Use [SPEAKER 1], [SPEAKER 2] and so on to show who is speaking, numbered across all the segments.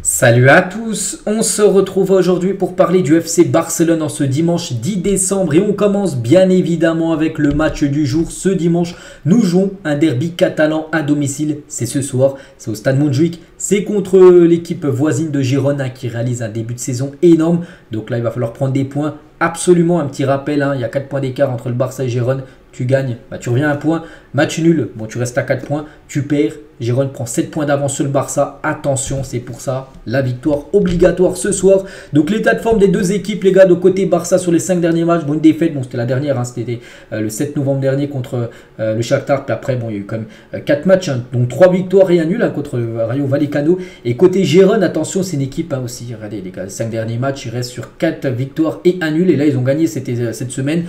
[SPEAKER 1] Salut à tous, on se retrouve aujourd'hui pour parler du FC Barcelone en ce dimanche 10 décembre et on commence bien évidemment avec le match du jour. Ce dimanche, nous jouons un derby catalan à domicile, c'est ce soir, c'est au Stade Montjuïc, c'est contre l'équipe voisine de Girona qui réalise un début de saison énorme. Donc là, il va falloir prendre des points, absolument un petit rappel, il y a 4 points d'écart entre le Barça et Girona. Tu gagnes, tu reviens à un point. Match nul, tu restes à 4 points. Tu perds. Girona prend 7 points d'avance sur le Barça. Attention, c'est pour ça la victoire obligatoire ce soir. Donc l'état de forme des deux équipes, les gars, de côté Barça sur les 5 derniers matchs. Une défaite, c'était la dernière, c'était le 7 novembre dernier contre le Shakhtar. Puis après, il y a eu quand même 4 matchs, donc 3 victoires et un nul contre Rayo Vallecano. Et côté Girona, attention, c'est une équipe aussi. Regardez les gars, les 5 derniers matchs, ils restent sur 4 victoires et un nul. Et là, ils ont gagné, c'était cette semaine.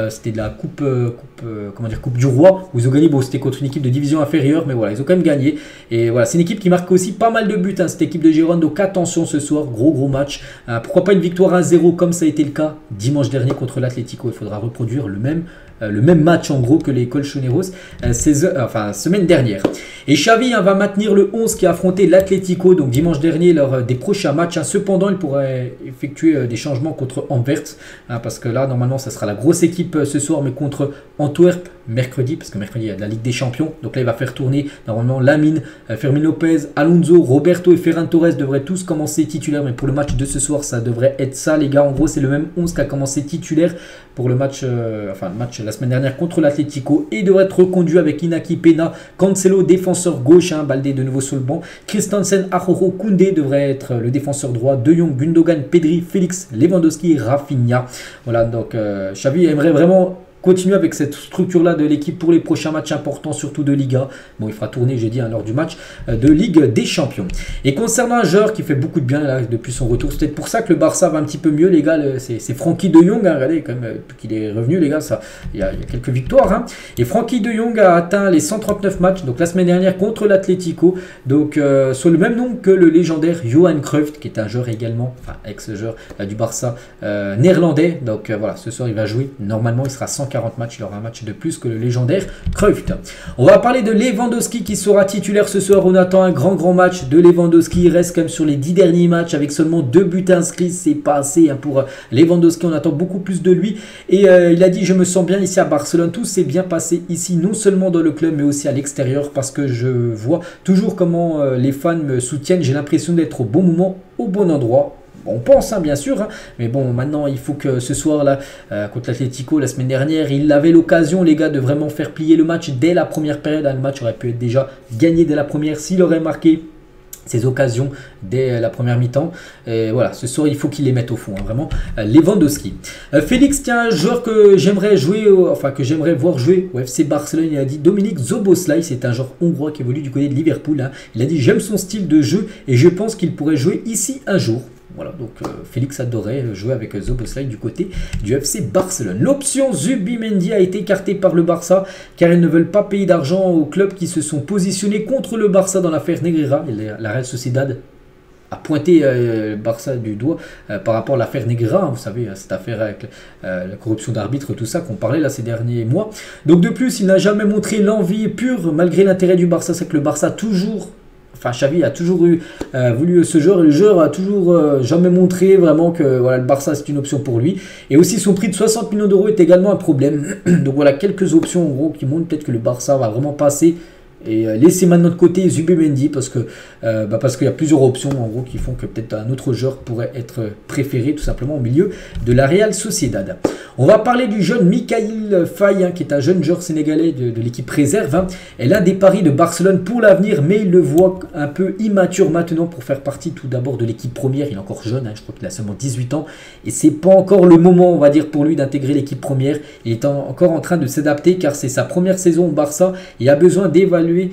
[SPEAKER 1] C'était de la coupe du Roi, où ils ont gagné, c'était contre une équipe de division inférieure, mais voilà, ils ont quand même gagné. Et voilà, c'est une équipe qui marque aussi pas mal de buts, cette équipe de Girona, donc attention ce soir, gros match. Pourquoi pas une victoire 1-0 comme ça a été le cas dimanche dernier contre l'Atlético. Il faudra reproduire le même match en gros que les Colchoneros semaine dernière. Et Xavi va maintenir le 11 qui a affronté l'Atlético donc dimanche dernier lors des prochains matchs. Cependant, il pourrait effectuer des changements contre Anvers parce que là, normalement, ça sera la grosse équipe ce soir, mais contre Antwerp mercredi, parce que mercredi, il y a de la Ligue des Champions. Donc là, il va faire tourner normalement Lamine, Fermin Lopez, Alonso, Roberto et Ferran Torres devraient tous commencer titulaires. Mais pour le match de ce soir, ça devrait être ça, les gars. En gros, c'est le même 11 qui a commencé titulaire pour le match, la semaine dernière contre l'Atlético, et devrait être reconduit avec Inaki Pena, Cancelo, défenseur gauche, Baldé de nouveau sur le banc, Christensen, Araujo, Koundé devrait être le défenseur droit, De Jong, Gundogan, Pedri, Félix, Lewandowski, Rafinha. Voilà, donc Xavi aimerait vraiment continuer avec cette structure-là de l'équipe pour les prochains matchs importants, surtout de Liga. Il fera tourner, j'ai dit, lors du match de Ligue des Champions. Et concernant un joueur qui fait beaucoup de bien là, depuis son retour, c'est peut-être pour ça que le Barça va un petit peu mieux, les gars. C'est Frenkie de Jong. Regardez, quand même, depuis qu'il est revenu, les gars, il y a quelques victoires. Et Frenkie de Jong a atteint les 139 matchs, donc la semaine dernière contre l'Atlético. Donc, sur le même nombre que le légendaire Johan Cruyff, qui est un joueur également, ex-joueur du Barça néerlandais. Donc, voilà, ce soir, il va jouer. Normalement, il sera 140 matchs, il aura un match de plus que le légendaire Cruyff. On va parler de Lewandowski qui sera titulaire ce soir. On attend un grand match de Lewandowski. Il reste quand même sur les 10 derniers matchs avec seulement 2 buts inscrits. C'est pas assez pour Lewandowski. On attend beaucoup plus de lui. Et il a dit: je me sens bien ici à Barcelone. Tout s'est bien passé ici, non seulement dans le club mais aussi à l'extérieur, parce que je vois toujours comment les fans me soutiennent. J'ai l'impression d'être au bon moment, au bon endroit. On pense, bien sûr, mais bon, maintenant il faut que ce soir-là, contre l'Atlético la semaine dernière, il avait l'occasion, les gars, de vraiment faire plier le match dès la première période. Le match aurait pu être déjà gagné dès la première s'il aurait marqué ses occasions dès la première mi-temps. Et voilà, ce soir, il faut qu'il les mette au fond, vraiment. Lewandowski. Félix, tiens, un joueur que j'aimerais voir jouer au FC Barcelone. Il a dit Dominik Szoboszlai, c'est un joueur hongrois qui évolue du côté de Liverpool. Il a dit: j'aime son style de jeu et je pense qu'il pourrait jouer ici un jour. Voilà, donc Félix adorait jouer avec Szoboszlai du côté du FC Barcelone. L'option Zubimendi a été écartée par le Barça car ils ne veulent pas payer d'argent aux clubs qui se sont positionnés contre le Barça dans l'affaire Negreira. La Real Sociedad a pointé le Barça du doigt par rapport à l'affaire Negreira, vous savez, cette affaire avec la corruption d'arbitre, tout ça qu'on parlait là ces derniers mois. Donc de plus, il n'a jamais montré l'envie pure malgré l'intérêt du Barça. C'est que le Barça a toujours... Xavi a toujours voulu ce joueur, et le joueur a toujours jamais montré vraiment que le Barça c'est une option pour lui. Et aussi son prix de 60 millions d'euros est également un problème. Donc voilà, quelques options en gros qui montrent peut-être que le Barça va vraiment passer et laisser maintenant de côté Zubimendi parce qu'il y a plusieurs options en gros qui font que peut-être un autre joueur pourrait être préféré tout simplement au milieu de la Real Sociedad. On va parler du jeune Mikayil Faye, qui est un jeune joueur sénégalais de l'équipe réserve. Elle a des paris de Barcelone pour l'avenir, mais il le voit un peu immature maintenant pour faire partie tout d'abord de l'équipe première. Il est encore jeune, je crois qu'il a seulement 18 ans. Et c'est pas encore le moment, on va dire, pour lui d'intégrer l'équipe première. Il est encore en train de s'adapter car c'est sa première saison au Barça. Il a besoin d'évoluer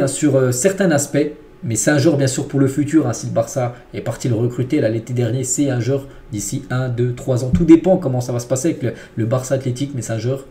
[SPEAKER 1] sur certains aspects. Mais c'est un joueur bien sûr pour le futur. Si le Barça est parti le recruter l'été dernier, c'est un joueur d'ici 1, 2, 3 ans. Tout dépend comment ça va se passer avec le Barça Athlétique, mais c'est un joueur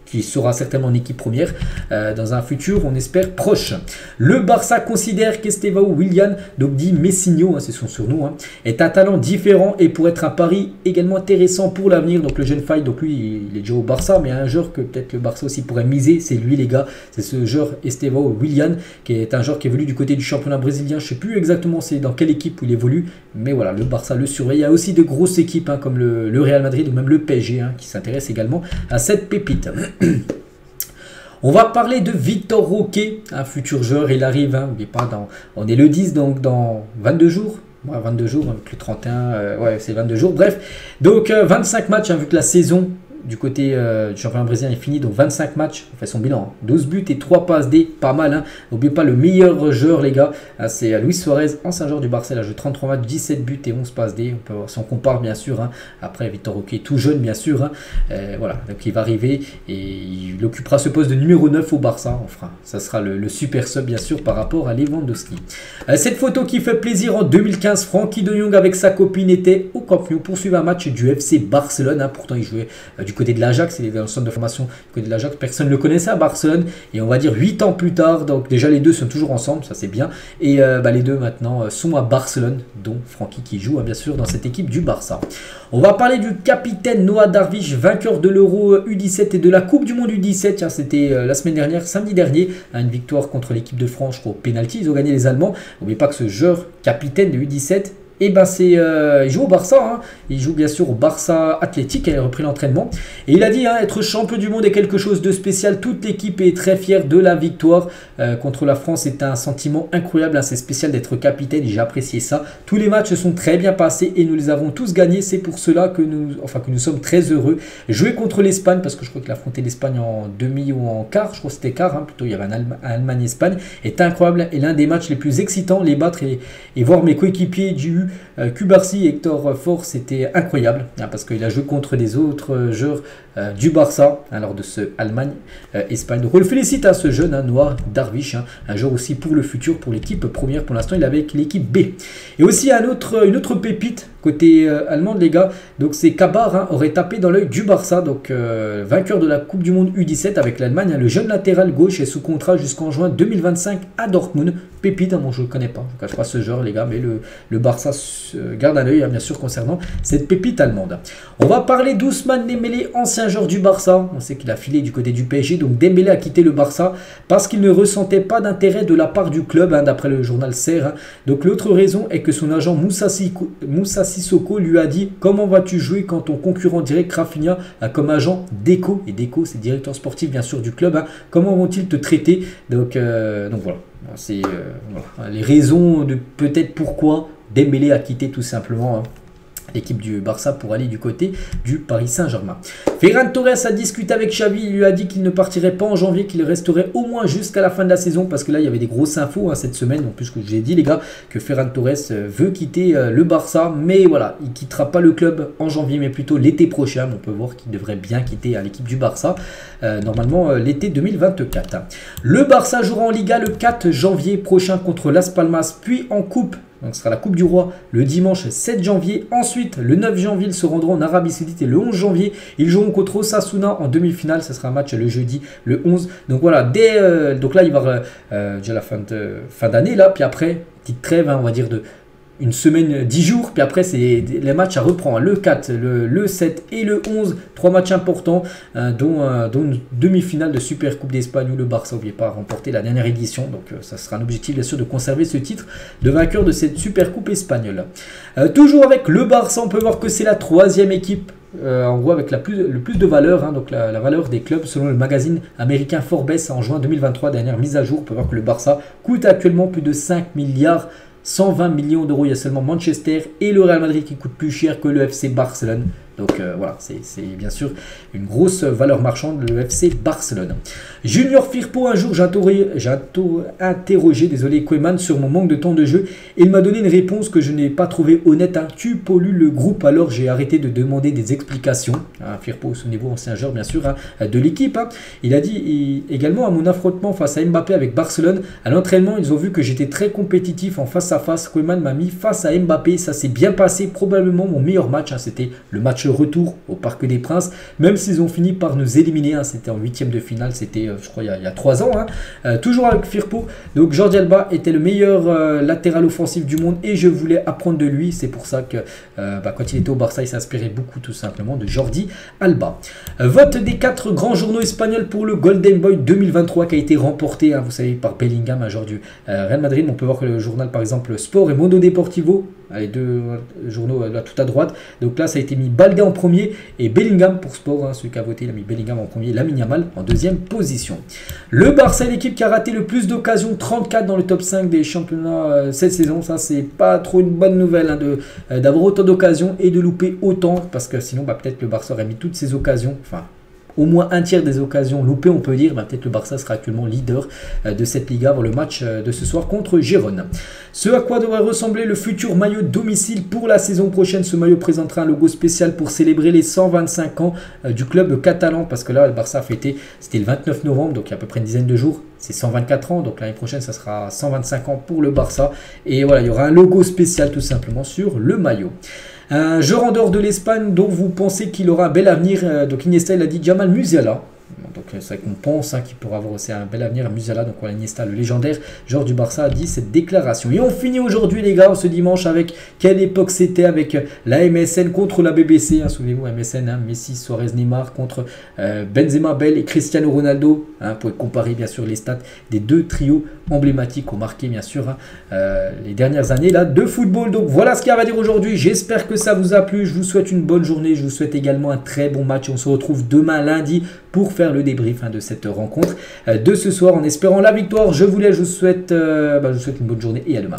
[SPEAKER 1] qui sera certainement en équipe première dans un futur, on espère, proche. Le Barça considère qu'Estevao Willian, donc dit Messinho, c'est son surnom, est un talent différent et pour être un pari également intéressant pour l'avenir. Donc le jeune Faye, donc lui, il est déjà au Barça, mais un joueur que peut-être le Barça aussi pourrait miser, c'est lui les gars, c'est ce joueur Estevao Willian, qui est un joueur qui évolue du côté du championnat brésilien. Je ne sais plus exactement c'est dans quelle équipe où il évolue, mais voilà, le Barça le surveille. Il y a aussi de grosses équipes comme le Real Madrid ou même le PSG qui s'intéressent également à cette pépite. On va parler de Vitor Roque, un futur joueur. Il arrive, n'oubliez pas, on est le 10, donc dans 22 jours. Ouais, 22 jours, avec le 31, ouais, c'est 22 jours. Bref, donc 25 matchs, vu que la saison du côté du championnat brésilien est finie, donc 25 matchs, on fait son bilan, 12 buts et 3 passes D, pas mal. N'oubliez pas le meilleur joueur, les gars, c'est Luis Suarez, ancien joueur du Barça, il a joué 33 matchs, 17 buts et 11 passes D. On peut voir si on compare, bien sûr. Après, Vitor Roque est tout jeune, bien sûr. Voilà, donc il va arriver et il occupera ce poste de numéro 9 au Barça. Enfin, ça sera le super sub, bien sûr, par rapport à Lewandowski. Cette photo qui fait plaisir en 2015, Frenkie de Jong avec sa copine était au Camp Nou pour suivre un match du FC Barcelone. Pourtant, il jouait du côté de l'Ajax, il est dans le centre de formation du côté de l'Ajax, personne ne le connaissait à Barcelone, et on va dire 8 ans plus tard, donc déjà les deux sont toujours ensemble, ça c'est bien, et les deux maintenant sont à Barcelone, dont Frenkie qui joue bien sûr dans cette équipe du Barça. On va parler du capitaine Noah Darvish, vainqueur de l'Euro U17 et de la Coupe du Monde U17, c'était la semaine dernière, samedi dernier, une victoire contre l'équipe de France, je crois, au pénalty, ils ont gagné les Allemands. N'oubliez pas que ce joueur capitaine de U17, et ben il joue au Barça, il joue bien sûr au Barça Athletic, il a repris l'entraînement. Et il a dit être champion du monde est quelque chose de spécial, toute l'équipe est très fière de la victoire contre la France, c'est un sentiment incroyable, c'est spécial d'être capitaine et j'ai apprécié ça. Tous les matchs se sont très bien passés et nous les avons tous gagnés, c'est pour cela que nous sommes très heureux. Jouer contre l'Espagne, parce que je crois qu'il a affronté l'Espagne en demi ou en quart, je crois que c'était quart, plutôt il y avait un Allemagne-Espagne, est incroyable et l'un des matchs les plus excitants, les battre et voir mes coéquipiers du Cubarsí et Hector Fort, c'était incroyable parce qu'il a joué contre des autres joueurs du Barça lors de ce Allemagne-Espagne. Donc on le félicite à ce jeune Noah Darvish, un joueur aussi pour le futur, pour l'équipe première. Pour l'instant, il est avec l'équipe B. Et aussi une autre pépite côté allemande, les gars. Donc c'est Kabar aurait tapé dans l'œil du Barça, donc vainqueur de la Coupe du Monde U17 avec l'Allemagne. Le jeune latéral gauche est sous contrat jusqu'en juin 2025 à Dortmund. Pépite, moi je ne le connais pas, je ne cache pas ce joueur, les gars, mais le Barça garde un œil bien sûr concernant cette pépite allemande. On va parler d'Ousmane Dembélé, ancien joueur du Barça. On sait qu'il a filé du côté du PSG, donc Dembélé a quitté le Barça parce qu'il ne ressentait pas d'intérêt de la part du club, d'après le journal Serre. Donc l'autre raison est que son agent Moussa Sissoko lui a dit: comment vas-tu jouer quand ton concurrent direct Rafinha a comme agent Deco, et Deco c'est directeur sportif bien sûr du club, comment vont-ils te traiter? Donc voilà. C'est les raisons de peut-être pourquoi Dembélé a quitté tout simplement l'équipe du Barça pour aller du côté du Paris Saint-Germain. Ferran Torres a discuté avec Xavi, il lui a dit qu'il ne partirait pas en janvier, qu'il resterait au moins jusqu'à la fin de la saison, parce que là il y avait des grosses infos cette semaine, en plus que je vous ai dit les gars, que Ferran Torres veut quitter le Barça, mais voilà, il ne quittera pas le club en janvier, mais plutôt l'été prochain. On peut voir qu'il devrait bien quitter l'équipe du Barça, normalement l'été 2024. Le Barça jouera en Liga le 4 janvier prochain contre Las Palmas, puis en Coupe. Donc ce sera la Coupe du Roi le dimanche 7 janvier. Ensuite, le 9 janvier, ils se rendront en Arabie Saoudite et le 11 janvier, ils joueront contre Osasuna en demi-finale. Ce sera un match le jeudi, le 11. Donc voilà, donc là, il va y avoir déjà la fin d'année, là. Puis après, petite trêve, on va dire de une semaine, 10 jours, puis après c'est les matchs à reprendre, le 4, le 7 et le 11, 3 matchs importants, dont une demi-finale de Super Coupe d'Espagne où le Barça, n'oubliez pas, a remporté la dernière édition, donc ça sera un objectif bien sûr de conserver ce titre de vainqueur de cette Super Coupe espagnole. Toujours avec le Barça, on peut voir que c'est la 3e équipe en gros avec le plus de valeur, donc la valeur des clubs selon le magazine américain Forbes en juin 2023, dernière mise à jour. On peut voir que le Barça coûte actuellement plus de 5 milliards 120 millions d'euros. Il y a seulement Manchester et le Real Madrid qui coûte plus cher que le FC Barcelone. Donc voilà, c'est bien sûr une grosse valeur marchande, le FC Barcelone. Junior Firpo, un jour j'ai interrogé Koeman sur mon manque de temps de jeu. Et il m'a donné une réponse que je n'ai pas trouvée honnête. Tu pollues le groupe, alors j'ai arrêté de demander des explications. Firpo, souvenez-vous, ancien joueur bien sûr de l'équipe. Il a dit également à mon affrontement face à Mbappé avec Barcelone, à l'entraînement, ils ont vu que j'étais très compétitif en face à face. Koeman m'a mis face à Mbappé, ça s'est bien passé, probablement mon meilleur match, c'était le match match retour au Parc des Princes, même s'ils ont fini par nous éliminer, hein, c'était en 8e de finale, c'était je crois il y a 3 ans, hein, toujours avec Firpo. Donc Jordi Alba était le meilleur latéral offensif du monde et je voulais apprendre de lui, c'est pour ça que quand il était au Barça, il s'inspirait beaucoup tout simplement de Jordi Alba. Vote des 4 grands journaux espagnols pour le Golden Boy 2023 qui a été remporté, hein, vous savez, par Bellingham, un joueur du Real Madrid. On peut voir que le journal par exemple Sport et Mundo Deportivo, les deux journaux là tout à droite, donc là ça a été mis Balde en premier et Bellingham pour Sport, hein, celui qui a voté il a mis Bellingham en premier, Lamine Yamal en deuxième position. Le Barça est l'équipe qui a raté le plus d'occasions, 34 dans le top 5 des championnats cette saison. Ça c'est pas trop une bonne nouvelle, hein, d'avoir autant d'occasions et de louper autant, parce que sinon peut-être le Barça aurait mis toutes ses occasions, enfin au moins un tiers des occasions loupées, on peut dire. Peut-être le Barça sera actuellement leader de cette Liga avant le match de ce soir contre Gérone. Ce à quoi devrait ressembler le futur maillot domicile pour la saison prochaine. Ce maillot présentera un logo spécial pour célébrer les 125 ans du club catalan, parce que là le Barça a fêté, c'était le 29 novembre, donc il y a à peu près une dizaine de jours, c'est 124 ans, donc l'année prochaine ça sera 125 ans pour le Barça, et voilà, il y aura un logo spécial tout simplement sur le maillot. Un joueur en dehors de l'Espagne dont vous pensez qu'il aura un bel avenir, donc Iniesta il a dit Jamal Musiala. Donc c'est vrai qu'on pense qu'il pourra avoir aussi un bel avenir à Musiala. Donc voilà, Iniesta, le légendaire joueur du Barça, a dit cette déclaration. Et on finit aujourd'hui les gars, ce dimanche, avec quelle époque c'était, avec la MSN contre la BBC. Hein, souvenez-vous, MSN, hein, Messi, Suarez, Neymar contre Benzema, Bale et Cristiano Ronaldo. Hein, pour comparer bien sûr les stats des deux trios emblématiques qui ont marqué bien sûr les dernières années là, de football. Donc voilà ce qu'il y a à dire aujourd'hui. J'espère que ça vous a plu. Je vous souhaite une bonne journée. Je vous souhaite également un très bon match. On se retrouve demain lundi pour faire le débrief de cette rencontre de ce soir en espérant la victoire. Je vous laisse, je vous souhaite une bonne journée et à demain.